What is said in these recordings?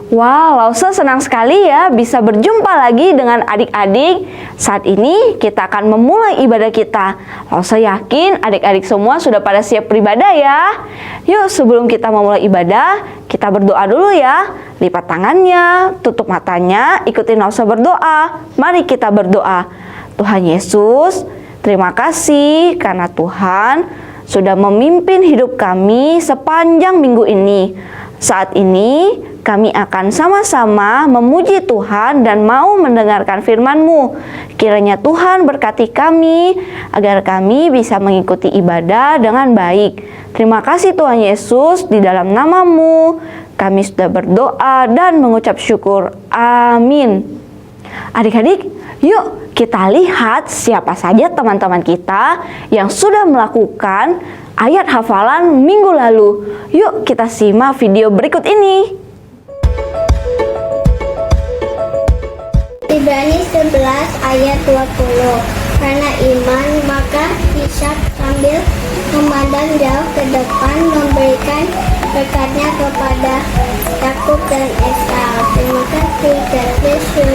Wah, Lause senang sekali ya bisa berjumpa lagi dengan adik-adik. Saat ini kita akan memulai ibadah kita. Lause yakin adik-adik semua sudah pada siap beribadah ya. Yuk, sebelum kita memulai ibadah, kita berdoa dulu ya. Lipat tangannya, tutup matanya, ikutin Lause berdoa. Mari kita berdoa. Tuhan Yesus, terima kasih karena Tuhan sudah memimpin hidup kami sepanjang minggu ini. Saat ini kami akan sama-sama memuji Tuhan dan mau mendengarkan firman-Mu. Kiranya Tuhan berkati kami agar kami bisa mengikuti ibadah dengan baik. Terima kasih Tuhan Yesus, di dalam nama-Mu kami sudah berdoa dan mengucap syukur. Amin. Adik-adik, yuk kita lihat siapa saja teman-teman kita yang sudah melakukan ayat hafalan minggu lalu. Yuk kita simak video berikut ini. Ibrani 11 ayat 20. Karena iman maka Ishak sambil memandang jauh ke depan memberikan berkatnya kepada Yakub dan Esau. Terima kasih, God bless you.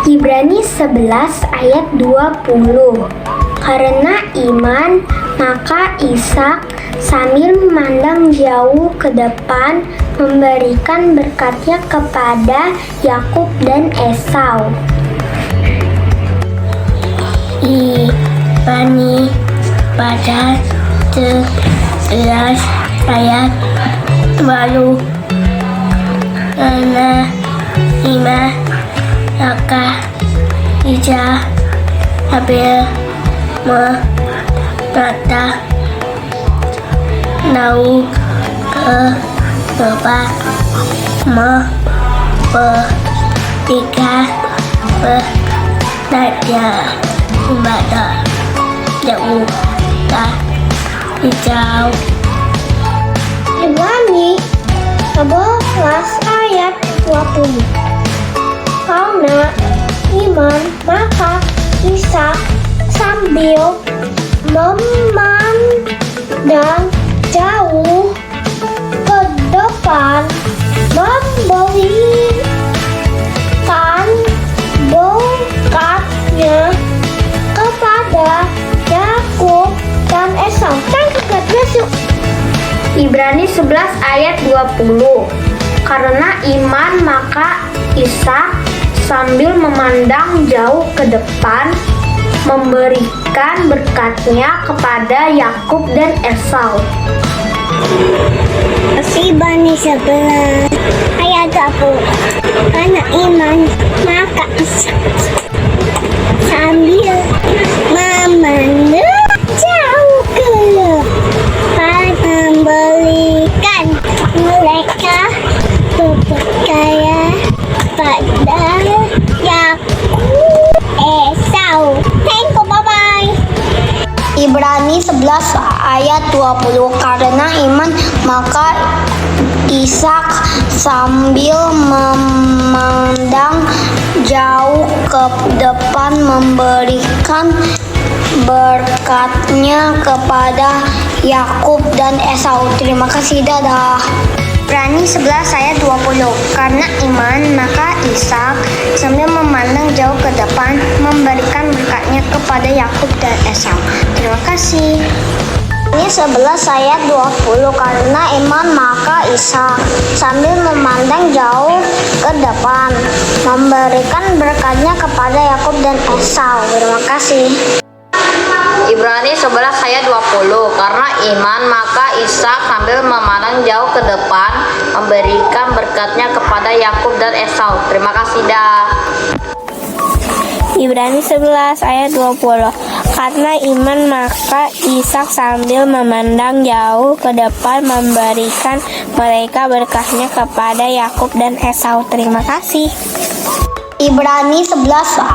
Ibrani 11 ayat 20. Karena iman maka Ishak sambil memandang jauh ke depan memberikan berkatnya kepada Yakub dan Esau. Ibrani pada 11 ayat 20. Karena iman maka Ishak sambil memandang jauh ke depan memberikan berkatnya kepada Yakub dan Esau. Ibrani 11 ayat 20. Karena iman maka Ishak sambil memandang jauh ke depan memberikan berkatnya kepada Yakub dan Esau. God bless you. Ibrani 11 ayat 20. Karena iman maka Ishak sambil memandang jauh ke depan memberikan berkatnya kepada Yakub dan Esau. Ibrani 11 ayat 20. Karena iman maka Ishak sambil memandang jauh ke depan memberikan mereka berkatnya pada Yakub Esau. Thank you, bye-bye. Ibrani 11 ayat 20. Karena iman maka Ishak sambil memandang jauh ke depan memberikan berkatnya kepada Yakub dan Esau. Terima kasih, dadah. Ibrani 11 ayat 20. Karena iman maka Ishak sambil memandang jauh ke depan memberikan berkatnya kepada Yakub dan Esau. Terima kasih. Ini 11 ayat 20. Karena iman maka Ishak sambil memandang jauh ke depan memberikan berkatnya kepada Yakub dan Esau. Terima kasih. Ibrani 11 ayat 20. Karena iman maka Ishak sambil memandang jauh ke depan memberikan berkatnya kepada Yakub dan Esau. Terima kasih dah. Ibrani 11 ayat 20. Karena iman maka Ishak sambil memandang jauh ke depan memberikan mereka berkatnya kepada Yakub dan Esau. Terima kasih. Ibrani 11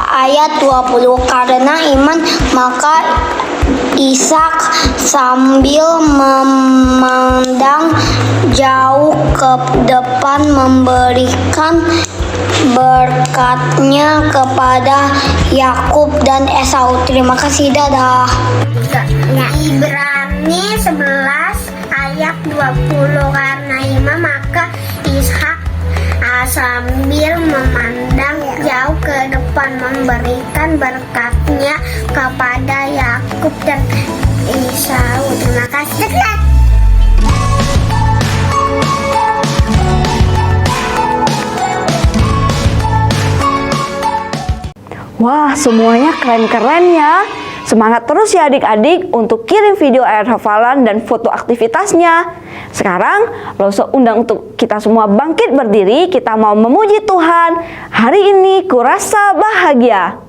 ayat 20. Karena iman maka Ishak sambil memandang jauh ke depan memberikan berkatnya kepada Yakub dan Esau. Terima kasih, dadah. Ibrani 11 ayat ayat 20. Karena iman maka Ishak sambil memandang jauh ke depan memberikan berkatnya kepada Yakub dan Esau. Terima kasih. Wah, semuanya keren-keren ya. Semangat terus ya adik-adik untuk kirim video ayat hafalan dan foto aktivitasnya. Sekarang Lose undang untuk kita semua bangkit berdiri. Kita mau memuji Tuhan. Hari ini kurasa bahagia.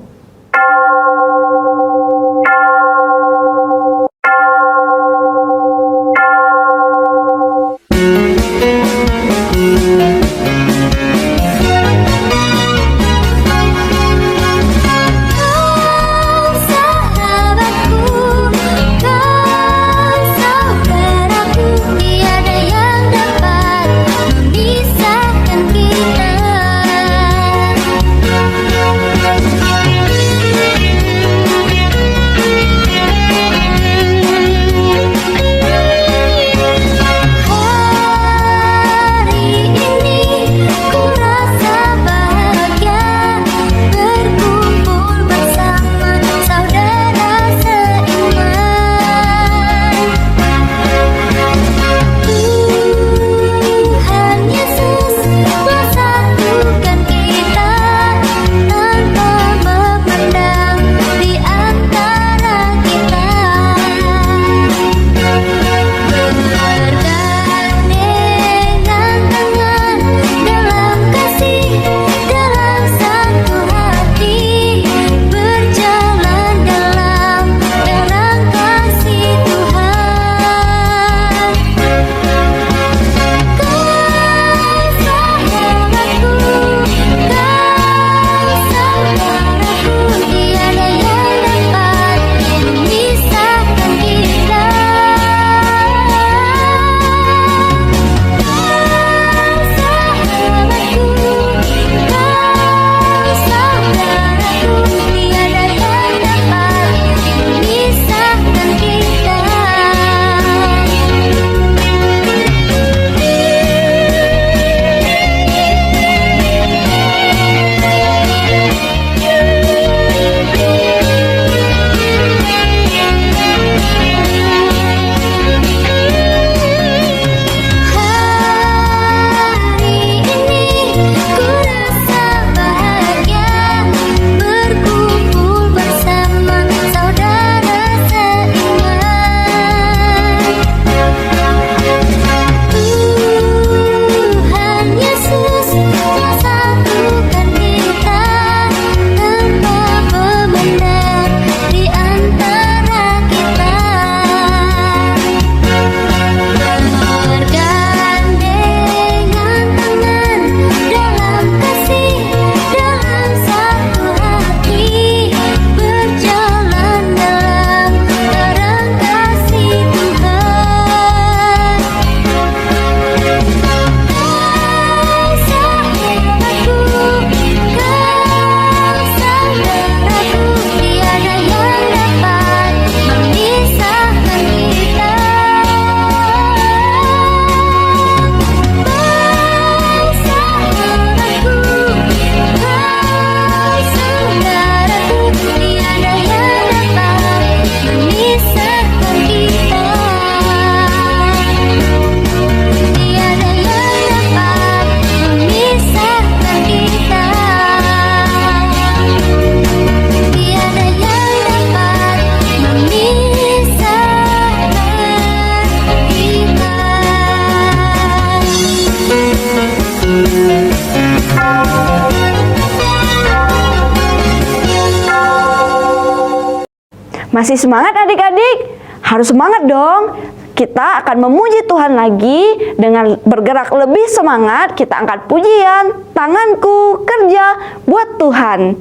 Masih semangat adik-adik? Harus semangat dong. Kita akan memuji Tuhan lagi dengan bergerak lebih semangat. Kita angkat pujian, tanganku kerja buat Tuhan.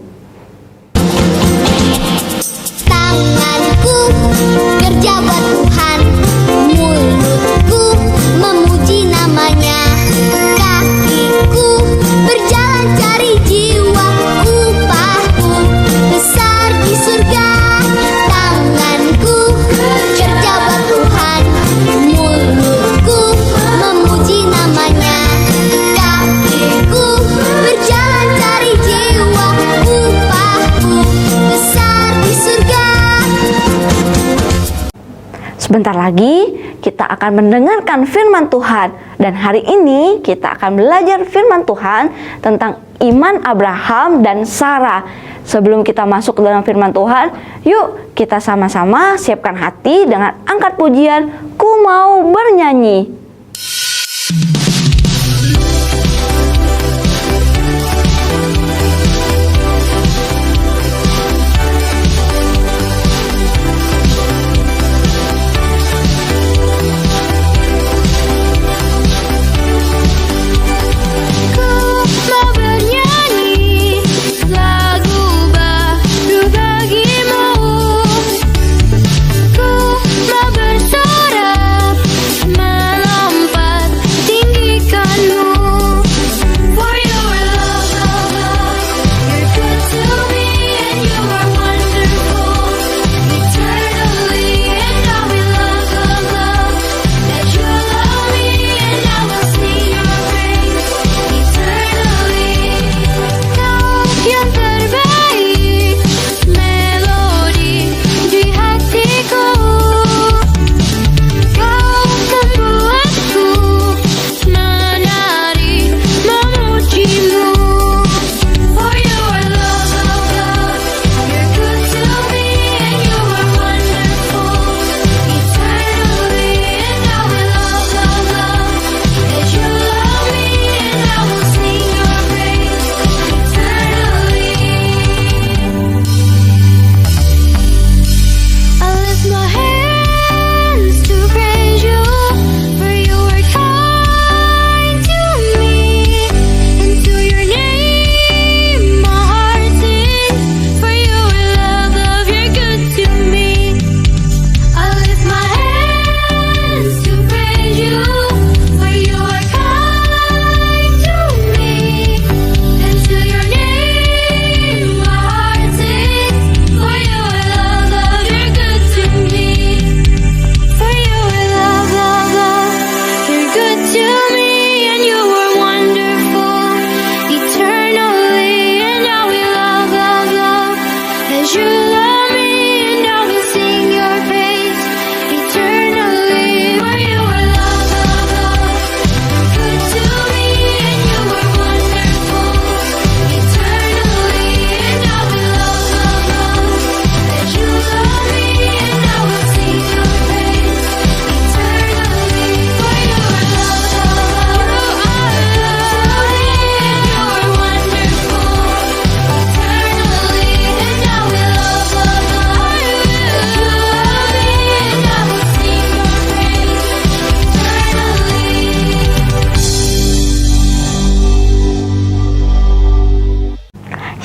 Tanganku kerja buat Tuhan, mulutku memuji namanya, kakiku berjalan cari jiwa, upahku besar di surga. Tanganku kerja buat Tuhan, mulutku Sebentar lagi kita akan mendengarkan firman Tuhan. Dan hari ini kita akan belajar firman Tuhan tentang iman Abraham dan Sarah. Sebelum kita masuk ke dalam firman Tuhan, yuk kita sama-sama siapkan hati dengan angkat pujian Ku Mau Bernyanyi.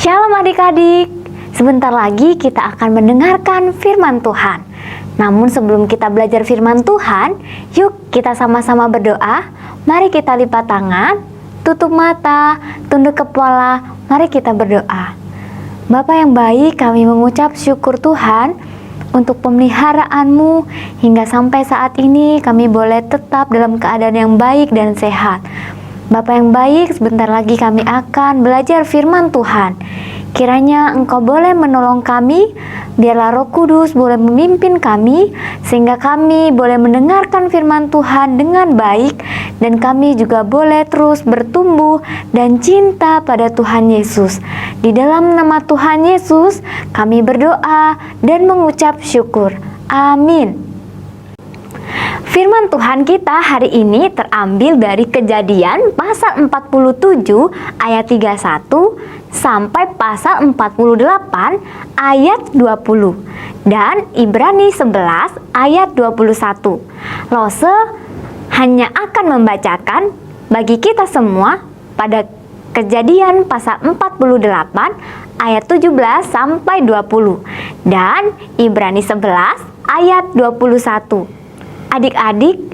Shalom adik-adik, sebentar lagi kita akan mendengarkan firman Tuhan. Namun sebelum kita belajar firman Tuhan, yuk kita sama-sama berdoa. Mari kita lipat tangan, tutup mata, tunduk kepala, mari kita berdoa. Bapa yang baik, kami mengucap syukur Tuhan untuk pemeliharaan-Mu hingga sampai saat ini kami boleh tetap dalam keadaan yang baik dan sehat. Bapa yang baik, sebentar lagi kami akan belajar firman Tuhan. Kiranya Engkau boleh menolong kami, biarlah Roh Kudus boleh memimpin kami, sehingga kami boleh mendengarkan firman Tuhan dengan baik, dan kami juga boleh terus bertumbuh dan cinta pada Tuhan Yesus. Di dalam nama Tuhan Yesus, kami berdoa dan mengucap syukur. Amin. Firman Tuhan kita hari ini terambil dari Kejadian pasal 47 ayat 31 sampai pasal 48 ayat 20 dan Ibrani 11 ayat 21. Lose hanya akan membacakan bagi kita semua pada Kejadian pasal 48 ayat 17 sampai 20 dan Ibrani 11 ayat 21. Adik-adik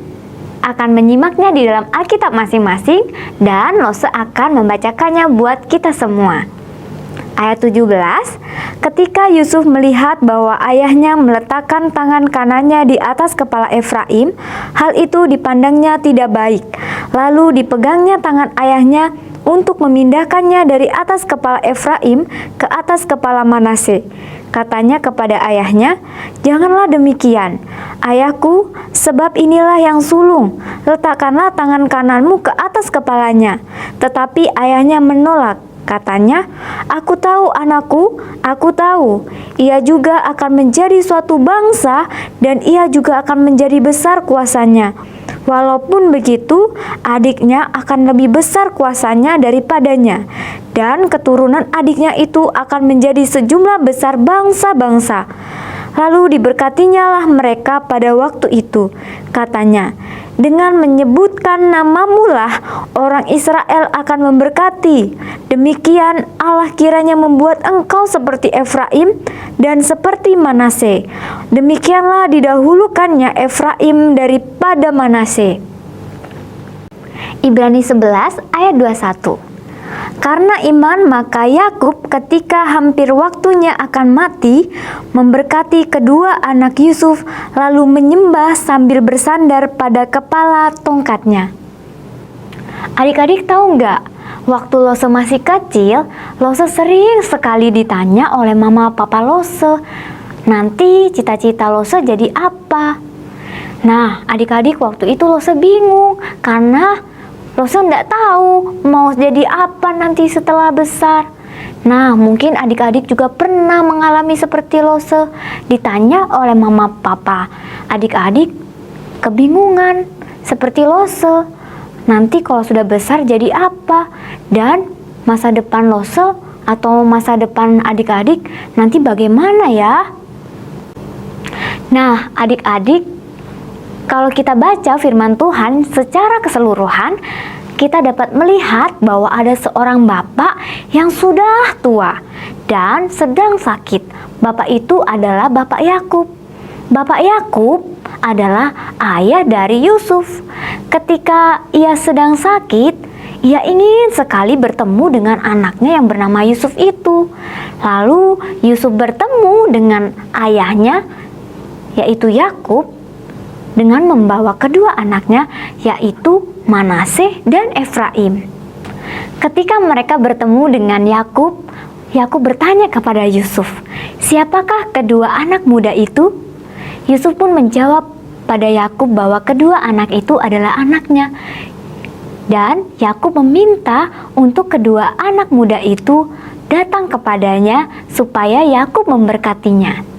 akan menyimaknya di dalam Alkitab masing-masing dan Lose akan membacakannya buat kita semua. Ayat 17, ketika Yusuf melihat bahwa ayahnya meletakkan tangan kanannya di atas kepala Efraim, hal itu dipandangnya tidak baik. Lalu dipegangnya tangan ayahnya untuk memindahkannya dari atas kepala Efraim ke atas kepala Manase. Katanya kepada ayahnya, "Janganlah demikian. Ayahku, sebab inilah yang sulung, letakkanlah tangan kananmu ke atas kepalanya. Tetapi ayahnya menolak. Katanya, aku tahu anakku, aku tahu. Ia juga akan menjadi suatu bangsa dan ia juga akan menjadi besar kuasanya. Walaupun begitu, adiknya akan lebih besar kuasanya daripadanya. Dan keturunan adiknya itu akan menjadi sejumlah besar bangsa-bangsa. Lalu diberkatinyalah mereka pada waktu itu. Katanya, dengan menyebutkan namamulah orang Israel akan memberkati. Demikian Allah kiranya membuat engkau seperti Efraim dan seperti Manase. Demikianlah didahulukannya Efraim daripada Manase. Ibrani 11 ayat 21. Karena iman maka Yakub ketika hampir waktunya akan mati memberkati kedua anak Yusuf lalu menyembah sambil bersandar pada kepala tongkatnya. Adik-adik tahu nggak? Waktu Lose masih kecil, Lose sering sekali ditanya oleh mama papa Lose, nanti cita-cita Lose jadi apa? Nah, adik-adik waktu itu Lose bingung karena Lose nggak tahu mau jadi apa nanti setelah besar. Nah, mungkin adik-adik juga pernah mengalami seperti Lose, ditanya oleh mama papa. Adik-adik kebingungan seperti Lose. Nanti kalau sudah besar jadi apa? Dan masa depan Lose atau masa depan adik-adik nanti bagaimana ya? Nah, adik-adik, kalau kita baca firman Tuhan secara keseluruhan, kita dapat melihat bahwa ada seorang bapak yang sudah tua dan sedang sakit. Bapak itu adalah Bapak Yakub. Bapak Yakub adalah ayah dari Yusuf. Ketika ia sedang sakit, ia ingin sekali bertemu dengan anaknya yang bernama Yusuf itu. Lalu Yusuf bertemu dengan ayahnya, yaitu Yakub, dengan membawa kedua anaknya, yaitu Manase dan Efraim. Ketika mereka bertemu dengan Yakub, Yakub bertanya kepada Yusuf, "Siapakah kedua anak muda itu?" Yusuf pun menjawab pada Yakub bahwa kedua anak itu adalah anaknya. Dan Yakub meminta untuk kedua anak muda itu datang kepadanya supaya Yakub memberkatinya.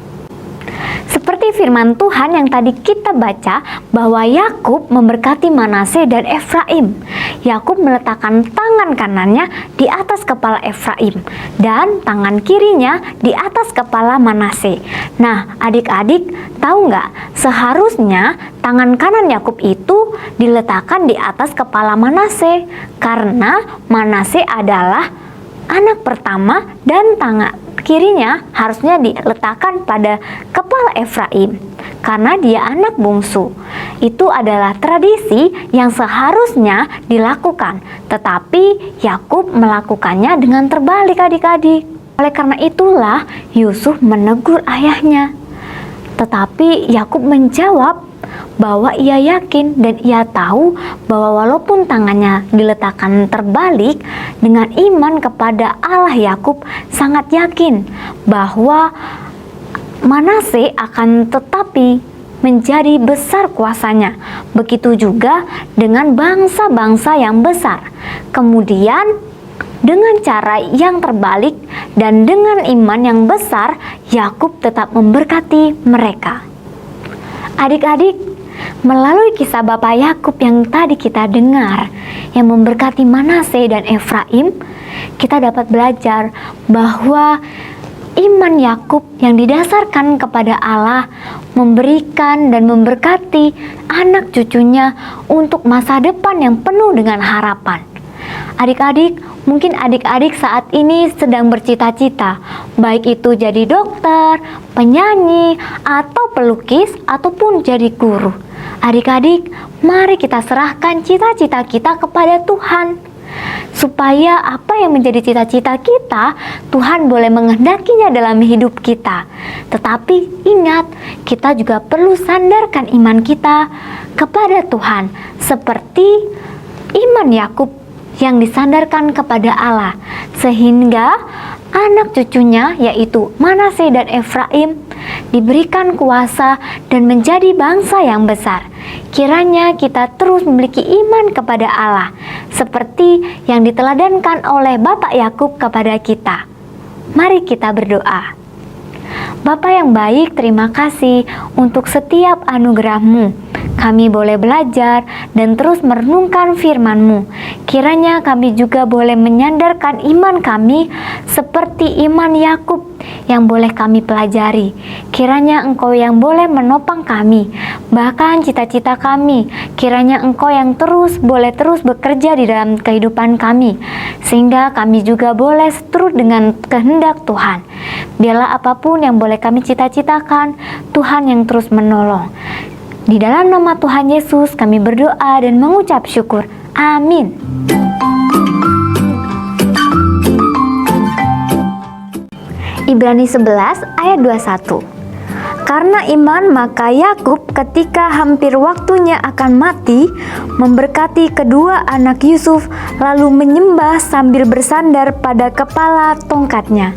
Seperti firman Tuhan yang tadi kita baca bahwa Yakub memberkati Manase dan Efraim. Yakub meletakkan tangan kanannya di atas kepala Efraim dan tangan kirinya di atas kepala Manase. Nah, adik-adik tahu nggak? Seharusnya tangan kanan Yakub itu diletakkan di atas kepala Manase karena Manase adalah anak pertama dan tangan kirinya harusnya diletakkan pada kepala Efraim karena dia anak bungsu. Itu adalah tradisi yang seharusnya dilakukan, tetapi Yakub melakukannya dengan terbalik adik-adik. Oleh karena itulah Yusuf menegur ayahnya. Tetapi Yakub menjawab bahwa ia yakin dan ia tahu bahwa walaupun tangannya diletakkan terbalik, dengan iman kepada Allah Yakub sangat yakin bahwa Manase akan tetapi menjadi besar kuasanya. Begitu juga dengan bangsa-bangsa yang besar. Kemudian dengan cara yang terbalik dan dengan iman yang besar, Yakub tetap memberkati mereka. Adik-adik, melalui kisah Bapak Yakub yang tadi kita dengar, yang memberkati Manase dan Efraim, kita dapat belajar bahwa iman Yakub yang didasarkan kepada Allah memberikan dan memberkati anak cucunya untuk masa depan yang penuh dengan harapan. Adik-adik, mungkin adik-adik saat ini sedang bercita-cita, baik itu jadi dokter, penyanyi, atau pelukis, ataupun jadi guru. Adik-adik, mari kita serahkan cita-cita kita kepada Tuhan, supaya apa yang menjadi cita-cita kita, Tuhan boleh menghendakinya dalam hidup kita. Tetapi ingat, kita juga perlu sandarkan iman kita kepada Tuhan, seperti iman Yakub yang disandarkan kepada Allah, sehingga Anak cucunya yaitu Manasye dan Efraim diberikan kuasa dan menjadi bangsa yang besar. Kiranya kita terus memiliki iman kepada Allah seperti yang diteladankan oleh Bapak Yakub kepada kita. Mari kita berdoa. Bapa yang baik, terima kasih untuk setiap anugerah-Mu. Kami boleh belajar dan terus merenungkan firman-Mu. Kiranya kami juga boleh menyandarkan iman kami seperti iman Yakub yang boleh kami pelajari. Kiranya Engkau yang boleh menopang kami, bahkan cita-cita kami. Kiranya Engkau yang boleh terus bekerja di dalam kehidupan kami, sehingga kami juga boleh seturut dengan kehendak Tuhan. Biarlah apapun yang boleh kami cita-citakan, Tuhan yang terus menolong. Di dalam nama Tuhan Yesus kami berdoa dan mengucap syukur. Amin. Ibrani 11 ayat 21. Karena iman maka Yakub ketika hampir waktunya akan mati memberkati kedua anak Yusuf lalu menyembah sambil bersandar pada kepala tongkatnya.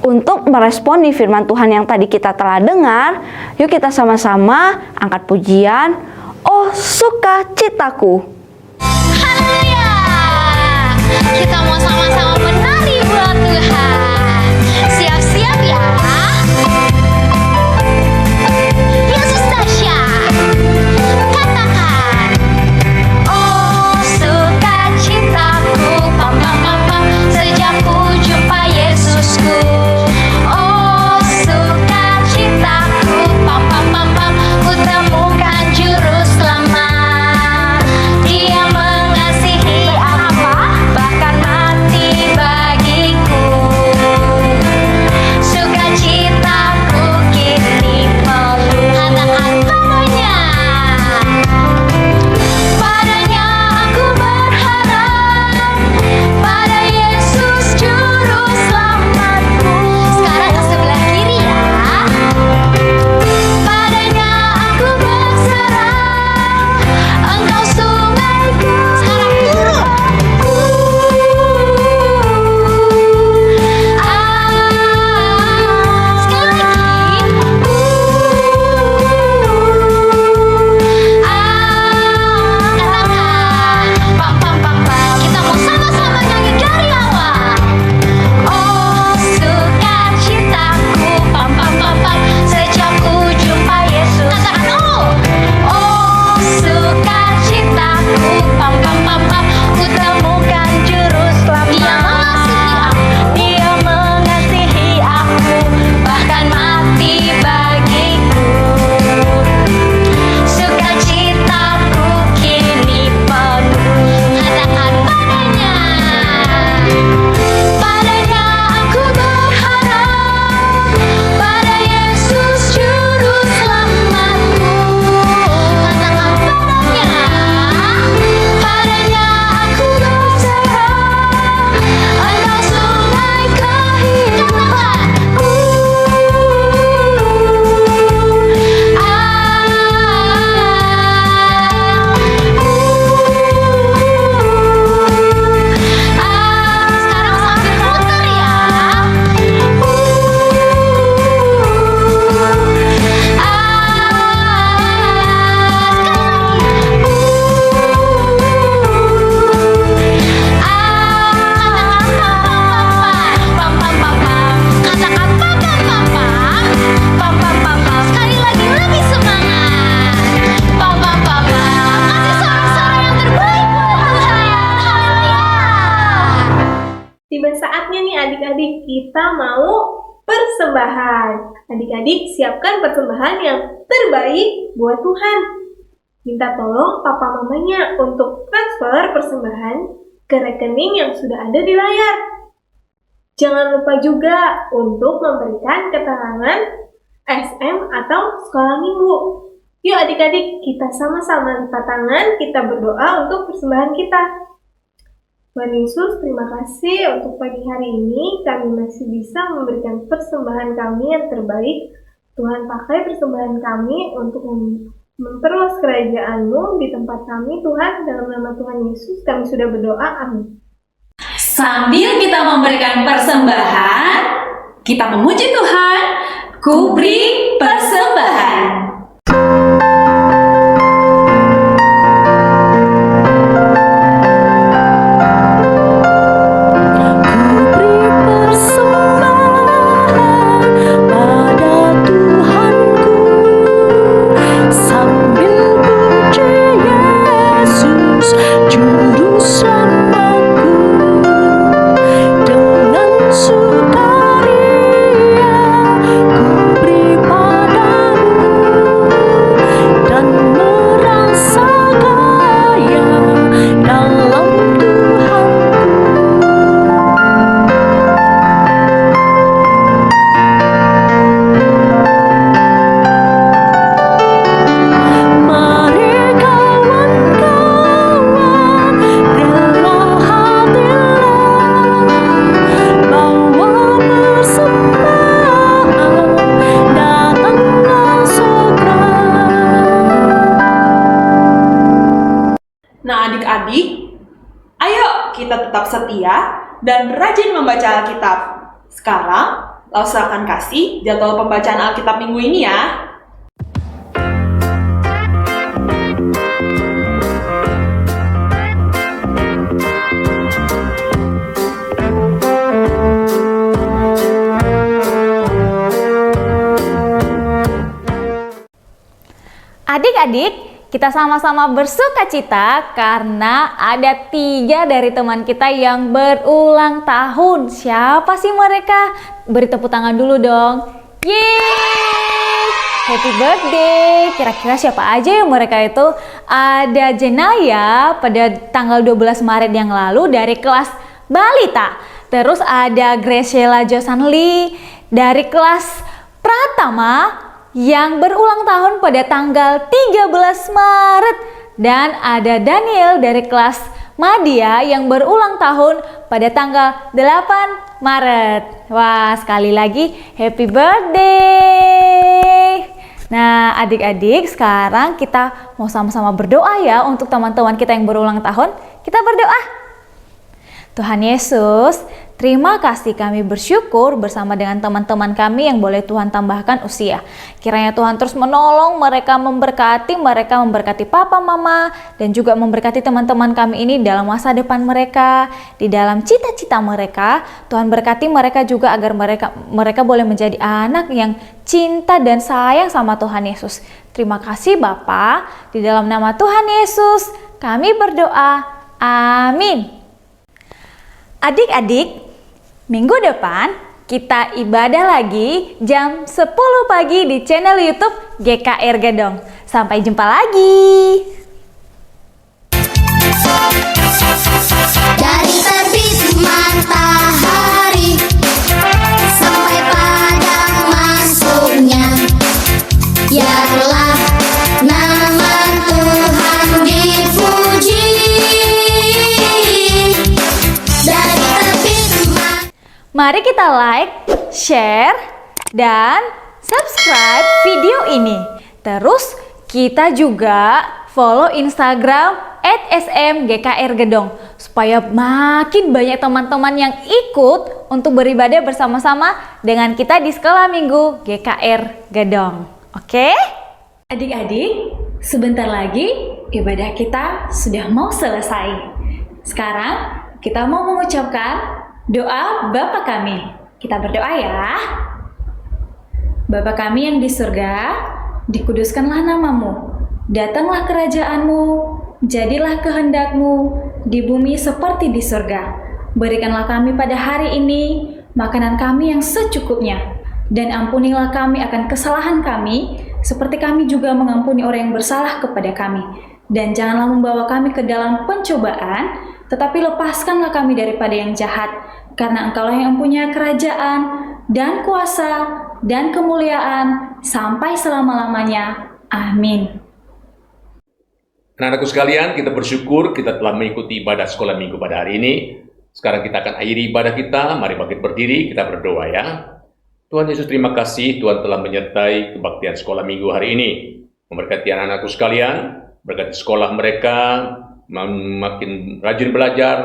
Untuk meresponi firman Tuhan yang tadi kita telah dengar, yuk kita sama-sama angkat pujian, "Oh sukacitaku." Haleluya! Kita mau sama-sama menari buat Tuhan. Siap-siap ya. Yesus dahsyat. Katakan, oh sukacitaku, pam pam pam pam, sejak ku jumpa Yesusku. Oh sukacitaku, pam pam pam pam, ku temukan juru selamat. Dia mengasihi apa? Bahkan mati bagiku. Sukacitaku kini penuh. Katakan padanya. Padanya aku berharap, pada Yesus juru selamatku. Sekarang ke sebelah kiri ya. Padanya aku berserah, Engkau sungaiku. Sekarang turun. Sekali lagi. Katakan, pam pam pam pam. Kita mau sama-sama nyanyi dari awal. Oh sukacitaku, pam pam pam pam, sejak ku jumpa Yesus. Katakan oh sukacitaku, pam pam pam pam, ku temukan juru selamat. Dia mengasihi aku, bahkan mati bagiku. Sukacitaku kini penuh. Katakan padanya. Padanya aku berharap, pada Yesus juru selamatku. Katakan padanya. Padanya aku berserah, Engkau sungai kehidupanku. Sekarang sambil muter ya. Sekali lagi lebih semangat. Pam pam pam pam. Kasih sorak-sorak yang terbaik buat Tuhan. Haleluya. Tiba saatnya nih adik-adik kita mau persembahan. Adik-adik siapkan persembahan yang terbaik buat Tuhan. Minta tolong papa mamanya untuk transfer persembahan ke rekening yang sudah ada di layar. Jangan lupa juga untuk memberikan keterangan SM atau sekolah minggu. Yuk adik-adik kita sama-sama lipat tangan, kita berdoa untuk persembahan kita. Tuhan Yesus, terima kasih untuk pagi hari ini kami masih bisa memberikan persembahan kami yang terbaik. Tuhan pakai persembahan kami untuk memperluas kerajaan-Mu di tempat kami, Tuhan. Dalam nama Tuhan Yesus, kami sudah berdoa. Amin. Sambil kita memberikan persembahan, kita memuji Tuhan. Ku beri persembahan. Nah adik-adik, ayo kita tetap setia dan rajin membaca Alkitab. Sekarang, Lausa akan kasih jadwal pembacaan Alkitab minggu ini ya. Adik-adik, kita sama-sama bersukacita karena ada 3 dari teman kita yang berulang tahun. Siapa sih mereka? Beri tepuk tangan dulu dong. Yeay! Happy birthday! Kira-kira siapa aja ya mereka itu? Ada Jenaya pada tanggal 12 Maret yang lalu dari kelas Balita. Terus ada Graciela Josanli dari kelas Pratama yang berulang tahun pada tanggal 13 Maret. Dan ada Daniel dari kelas Madia yang berulang tahun pada tanggal 8 Maret. Wah, sekali lagi happy birthday. Nah, adik-adik, sekarang kita mau sama-sama berdoa ya untuk teman-teman kita yang berulang tahun. Kita berdoa. Tuhan Yesus, terima kasih, kami bersyukur bersama dengan teman-teman kami yang boleh Tuhan tambahkan usia. Kiranya Tuhan terus menolong mereka, memberkati papa, mama, dan juga memberkati teman-teman kami ini dalam masa depan mereka, di dalam cita-cita mereka. Tuhan berkati mereka juga agar mereka boleh menjadi anak yang cinta dan sayang sama Tuhan Yesus. Terima kasih Bapa, di dalam nama Tuhan Yesus kami berdoa. Amin. Adik-adik, minggu depan kita ibadah lagi jam 10 pagi di channel YouTube GKR Gedong. Sampai jumpa lagi. Dari terbit matahari sampai padang masuknya, biarlah nama Tuhan dipuji. Dari terbit Mari kita like, share, dan subscribe video ini. Terus kita juga follow Instagram @smgkrgedong supaya makin banyak teman-teman yang ikut untuk beribadah bersama-sama dengan kita di Sekolah Minggu GKR Gedong. Oke? Adik-adik, sebentar lagi ibadah kita sudah mau selesai. Sekarang kita mau mengucapkan doa Bapa kami. Kita berdoa ya. Bapa kami yang di surga, dikuduskanlah namamu. Datanglah kerajaanmu, jadilah kehendakmu di bumi seperti di surga. Berikanlah kami pada hari ini makanan kami yang secukupnya. Dan ampunilah kami akan kesalahan kami, seperti kami juga mengampuni orang yang bersalah kepada kami. Dan janganlah membawa kami ke dalam pencobaan, tetapi lepaskanlah kami daripada yang jahat. Karena Engkaulah yang mempunyai kerajaan dan kuasa dan kemuliaan sampai selama-lamanya. Amin. Anak-anakku sekalian, kita bersyukur kita telah mengikuti ibadah sekolah minggu pada hari ini. Sekarang kita akan akhiri ibadah kita. Mari bangkit berdiri, kita berdoa ya. Tuhan Yesus, terima kasih Tuhan telah menyertai kebaktian sekolah minggu hari ini. Memberkati anak-anakku sekalian, berkati sekolah mereka, makin rajin belajar,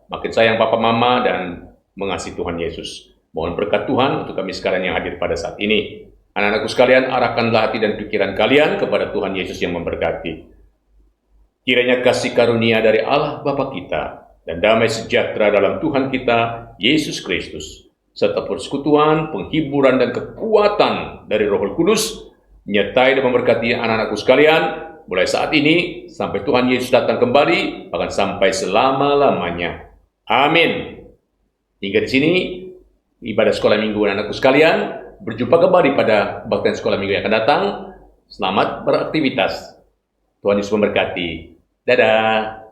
makin sayang papa mama, dan mengasihi Tuhan Yesus. Mohon berkat Tuhan untuk kami sekarang yang hadir pada saat ini. Anak-anakku sekalian, arahkanlah hati dan pikiran kalian kepada Tuhan Yesus yang memberkati. Kiranya kasih karunia dari Allah Bapa kita dan damai sejahtera dalam Tuhan kita, Yesus Kristus, serta persekutuan, penghiburan, dan kekuatan dari Roh Kudus, menyertai dan memberkati anak-anakku sekalian, mulai saat ini sampai Tuhan Yesus datang kembali, bahkan sampai selama-lamanya. Amin. Hingga di sini, ibadah sekolah minggu anak-anakku sekalian. Berjumpa kembali pada kebaktian sekolah minggu yang akan datang. Selamat beraktivitas. Tuhan Yesus memberkati. Dadah.